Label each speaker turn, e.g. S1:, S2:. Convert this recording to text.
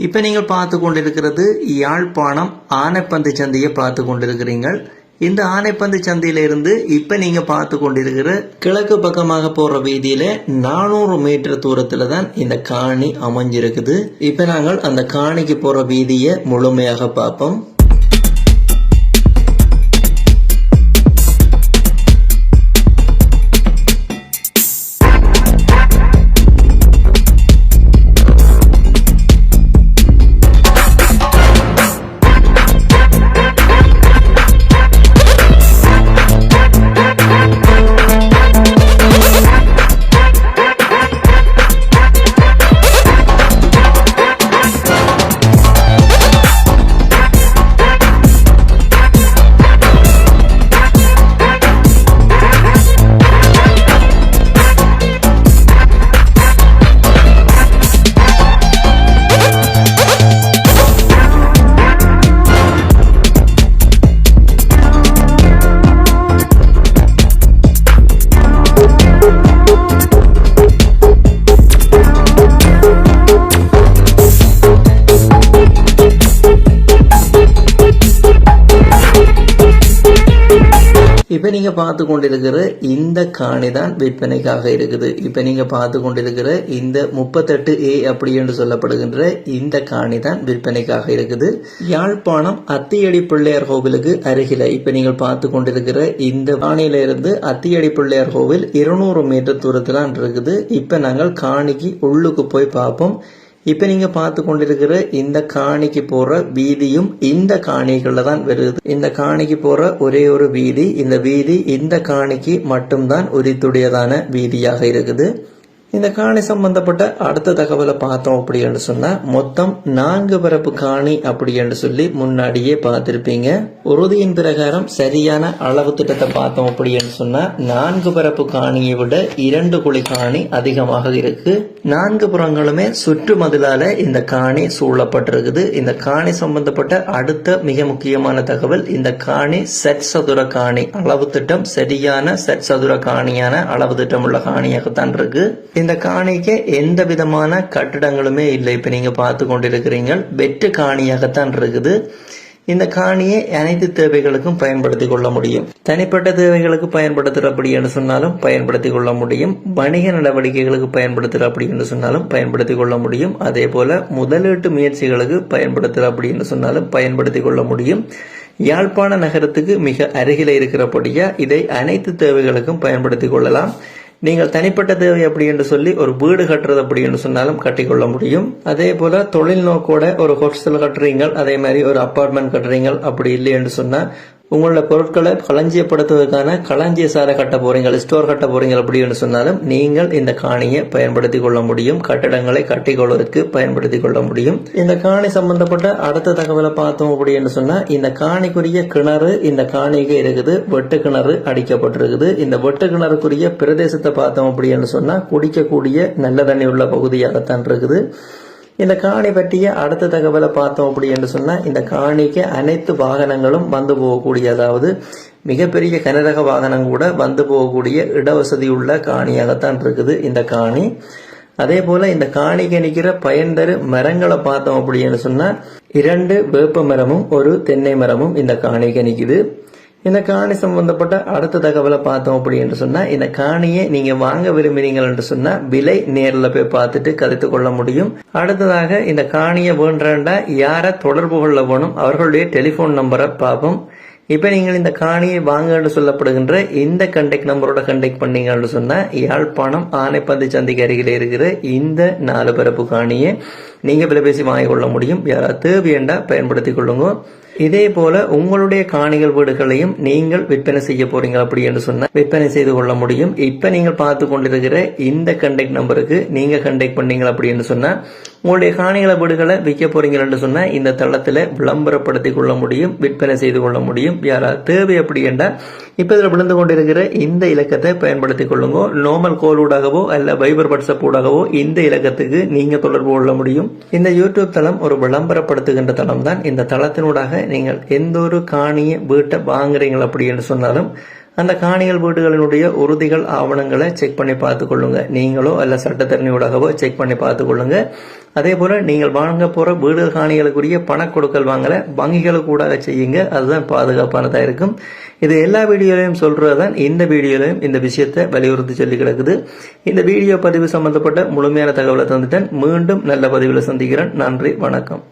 S1: இப்ப நீங்கள் பார்த்து கொண்டிருக்கிறது யாழ்ப்பாணம் ஆனைப்பந்து சந்தையை பார்த்து கொண்டிருக்கிறீர்கள். இந்த ஆனைப்பந்து சந்தையிலிருந்து இப்ப நீங்க பார்த்து கொண்டிருக்கிற கிழக்கு பக்கமாக போற வீதியில 400 மீட்டர் தூரத்துல தான் இந்த காணி அமைஞ்சிருக்குது. இப்ப நாங்கள் அந்த காணிக்கு போற வீதியை முழுமையாக பார்ப்போம். இப்ப நீங்க பார்த்து கொண்டிருக்கிற இந்த காணி தான் விற்பனைக்காக இருக்குது. இப்ப நீங்க பார்த்து கொண்டிருக்கிற இந்த 38A அப்படி என்று சொல்லப்படுகின்ற இந்த காணி தான் விற்பனைக்காக இருக்குது. யாழ்ப்பாணம் அத்தியடி பிள்ளையார் கோவிலுக்கு அருகில இப்ப நீங்கள் பார்த்து கொண்டிருக்கிற இந்த காணியில இருந்து அத்தியடி பிள்ளையார் கோவில் 200 மீட்டர் தூரத்துல இருக்குது. இப்ப நாங்கள் காணிக்கு உள்ளுக்கு போய் பார்ப்போம். இப்ப நீங்க பார்த்து கொண்டிருக்கிற இந்த காணிக்கு போற வீதியும் இந்த காணிகள்ல தான் வருது. இந்த காணிக்கு போற ஒரே ஒரு வீதி, இந்த வீதி இந்த காணிக்கு மட்டும்தான் உரித்துடையதான வீதியாக இருக்குது. இந்த காணி சம்பந்தப்பட்ட அடுத்த தகவலை பார்த்தோம் அப்படி என்று சொன்னா மொத்தம் 4 பரப்பு காணி அப்படி என்று சொல்லி முன்னாடியே பார்த்திருப்பீங்க. உறுதியின் பிரகாரம் சரியான அளவு திட்டத்தை பார்த்தோம் அப்படி என்று சொன்னா 4 பரப்பு காணியை விட 2 குழி காணி அதிகமாக இருக்கு. 4 புறங்களுமே சுற்று மதிலால இந்த காணி சூழப்பட்டிருக்குது. இந்த காணி சம்பந்தப்பட்ட அடுத்த மிக முக்கியமான தகவல், இந்த காணி செட் சதுர காணி அளவு திட்டம் சரியான செட் சதுர காணியான அளவு திட்டம் உள்ள காணியாகத்தான் இருக்கு. இந்த காணிக்கு எந்த விதமான கட்டிடங்களுமே இல்லை. இப்ப நீங்க பார்த்து கொண்டிருக்கிறீங்க வெற்று காணியாகத்தான் இருக்குது. இந்த காணியை அனைத்து தேவைகளுக்கும் பயன்படுத்தி கொள்ள முடியும். தனிப்பட்ட தேவைகளுக்கு பயன்படுத்துற அப்படி என்று சொன்னாலும் பயன்படுத்தி கொள்ள முடியும். வணிக நடவடிக்கைகளுக்கு பயன்படுத்துற அப்படி என்று சொன்னாலும் பயன்படுத்தி கொள்ள முடியும். அதே போல முதலீட்டு முயற்சிகளுக்கு பயன்படுத்துற அப்படி என்று சொன்னாலும் பயன்படுத்தி கொள்ள முடியும். யாழ்ப்பாண நகரத்துக்கு மிக அருகில இருக்கிறபடியா இதை அனைத்து தேவைகளுக்கும் பயன்படுத்தி கொள்ளலாம். நீங்கள் தனிப்பட்ட தேவை அப்படி என்று சொல்லி ஒரு வீடு கட்டுறது அப்படி என்று சொன்னாலும் கட்டிக்கொள்ள முடியும். அதே போல தொழில் நோக்கோட ஒரு ஹோஸ்டல் கட்டுறீங்க, அதே மாதிரி ஒரு அபார்ட்மெண்ட் கட்டுறீங்க அப்படி இல்லை என்று சொன்னா உங்களோட பொருட்களை களஞ்சியப்படுத்துவதற்கான களஞ்சிய சாலை கட்ட போறீங்க, ஸ்டோர் கட்ட போறீங்க அப்படின்னு சொன்னாலும் நீங்கள் இந்த காணியை பயன்படுத்தி கொள்ள முடியும். கட்டடங்களை கட்டிக்கொள்வதற்கு பயன்படுத்தி கொள்ள முடியும். இந்த காணி சம்பந்தப்பட்ட அடுத்த தகவலை பார்த்தோம் அப்படின்னு சொன்னா இந்த காணிக்குரிய கிணறு இந்த காணிக்கு இருக்குது. வெட்டு கிணறு அடிக்கப்பட்டிருக்குது. இந்த வெட்டு கிணறுக்குரிய பிரதேசத்தை பார்த்தோம் அப்படின்னு சொன்னா குடிக்கக்கூடிய நல்ல தண்ணி உள்ள பகுதியாகத்தான் இருக்குது. இந்த காணி பற்றிய அடுத்த தகவலை பார்த்தோம் அப்படி என்று சொன்னா இந்த காணிக்கு அனைத்து வாகனங்களும் வந்து போகக்கூடிய, அதாவது மிகப்பெரிய கனரக வாகனம் கூட வந்து போகக்கூடிய இடவசதி உள்ள காணியாகத்தான் இருக்குது இந்த காணி. அதே போல இந்த காணிக்கு நிற்கிற பயன்தரு மரங்களை பார்த்தோம் அப்படின்னு சொன்னா 2 வேப்ப மரமும் 1 தென்னை மரமும் இந்த காணிக்கு நிற்குது. இந்த காணி சம்பந்தப்பட்ட அடுத்த தகவலை பார்த்தோம் அப்படி என்று சொன்னா இந்த காணியை நீங்க வாங்க விரும்பினீங்கள் என்று சொன்னா விலை நேரில் போய் பார்த்துட்டு கதைத்து கொள்ள முடியும். அடுத்ததாக இந்த காணியை வேண்டாண்டா யாரை தொடர்பு கொள்ள வேணும் அவர்களுடைய டெலிபோன் நம்பரை பார்ப்போம். இப்ப நீங்கள் இந்த காணியை வாங்க சொல்லப்படுகின்ற இந்த கண்டெக்ட் நம்பரோட கண்டெக்ட் பண்ணீங்கன்னு சொன்னா யாழ்ப்பாணம் ஆனைப்பந்து சந்தைக்கு அருகில் இருக்கிற இந்த 4 பரப்பு காணியை நீங்க விலைபேசி வாங்கிக் கொள்ள முடியும். யாராவது தேவையண்டா பயன்படுத்தி கொள்ளுங்க. இதே போல உங்களுடைய காணிகள் வீடுகளையும் நீங்கள் விற்பனை செய்ய போறீங்க அப்படி என்று சொன்னா விற்பனை செய்து கொள்ள முடியும். இப்ப நீங்கள் பார்த்து கொண்டிருக்கிற இந்த கண்டெக்ட் நம்பருக்கு நீங்க கண்டெக்ட் பண்ணீங்க அப்படின்னு சொன்னா உங்களுடைய காணிகளை வீடுகளை விற்க போறீங்கன்னு சொன்னா இந்த தளத்துல விளம்பரப்படுத்திக் கொள்ள முடியும், விற்பனை செய்து கொள்ள முடியும். யாராவது தேவை அப்படி என்றால் இப்ப இதுல விழுந்து கொண்டிருக்கிற இந்த இலக்கத்தை பயன்படுத்திக் கொள்ளுங்க. நார்மல் கோல் ஊடாகவோ அல்ல வைபர் வாட்ஸ்அப் ஊடாகவோ இந்த இலக்கத்துக்கு நீங்க தொடர்பு கொள்ள முடியும். இந்த யூடியூப் தளம் ஒரு விளம்பரப்படுத்துகின்ற தளம் தான். இந்த தளத்தினூடாக நீங்கள் எந்த ஒரு காணிய வீட்டை வாங்குறீங்க அப்படி என்று சொன்னாலும் அந்த காணிகள் வீடுகளினுடைய உறுதிகள் ஆவணங்களை செக் பண்ணி பார்த்துக் கொள்ளுங்க. நீங்களோ அல்ல சட்டத்தரணியோடாகவோ செக் பண்ணி பார்த்துக் கொள்ளுங்க. அதே போல நீங்கள் வாங்க போற வீடு காணிகளுக்குரிய பண கொடுக்கல் வாங்கல வங்கிகளுக்கு கூட செய்யுங்க, அதுதான் பாதுகாப்பானதா இருக்கும். இது எல்லா வீடியோலையும் சொல்றதுதான் இந்த வீடியோலையும் இந்த விஷயத்தை வலியுறுத்தி சொல்லி கிடக்குது. இந்த வீடியோ பதிவு சம்பந்தப்பட்ட முழுமையான தகவலை தந்துட்டேன். மீண்டும் நல்ல பதிவில் சந்திக்கிறேன். நன்றி, வணக்கம்.